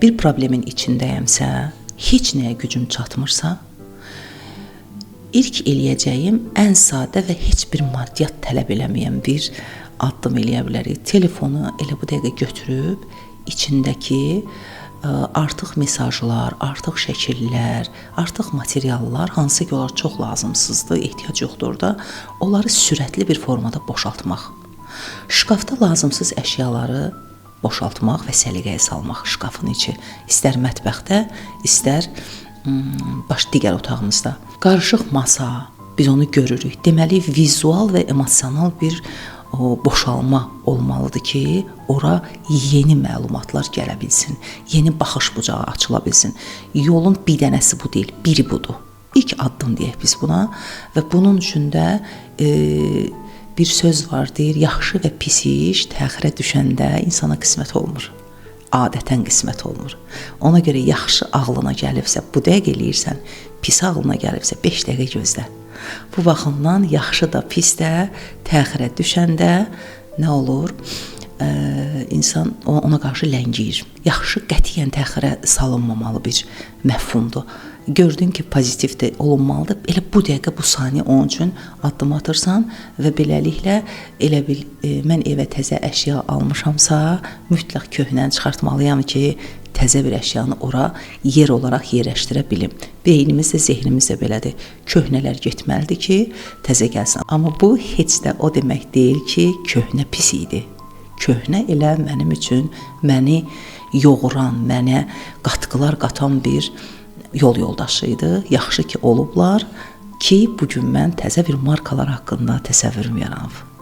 bir problemin içindəyəmsə, heç nəyə gücüm çatmırsa, ilk eləyəcəyim ən sadə və heç bir maddiyyat tələb eləməyən bir addım eləyə bilərik. Telefonu elə bu dəqiqə götürüb, içindəki artıq mesajlar, artıq şəkillər, artıq materiallar, hansı ki, onlar çox lazımsızdır, ehtiyac yoxdur da, onları sürətli bir formada boşaltmaq. Şkafda lazımsız əşyaları boşaltmaq və səliqəyə salmaq şkafın içi. İstər mətbəxdə, istər digər otağımızda. Qarışıq masa, biz onu görürük. Deməli, vizual və emosional bir boşalma olmalıdır ki, ora yeni məlumatlar gələ bilsin, yeni baxış bucağı açıla bilsin. Yolun bir dənəsi bu deyil, biri budur. İlk addım deyək biz buna və bunun üçün də bir söz var, deyir, yaxşı və pis iş təxirə düşəndə insana qismət olmur. Adətən qismət olmur. Ona görə yaxşı ağlına gəlibsə, bu dəqiqə eləyirsən, pis ağlına gəlibsə 5 dəqiqə gözlə. Bu baxımdan yaxşı da, pis də təxirə düşəndə nə olur? İnsan ona qarşı ləngiyir. Yaxşı qətiyyən təxirə salınmamalı bir məfhumdur. Gördün ki, pozitiv də olunmalıdır. Elə bu dəqiqə, bu saniyə onun üçün addım atırsan və beləliklə elə bil, mən evə təzə əşya almışamsa, mütləq köhnəni çıxartmalıyam ki, təzə bir əşyanı ora yer olaraq yerləşdirə bilim. Beynimiz də, zehnimiz də belədir. Köhnələr getməlidir ki, təzə gəlsin. Amma bu heç də o demək deyil ki, köhnə pis idi. Köhnə elə mənim üçün məni yoğuran, mənə qatqılar qatan bir yol yoldaşıydı. Yaxşı ki, olublar ki, bugün mən təzə bir markalar haqqında təsəvvürüm yaranıb.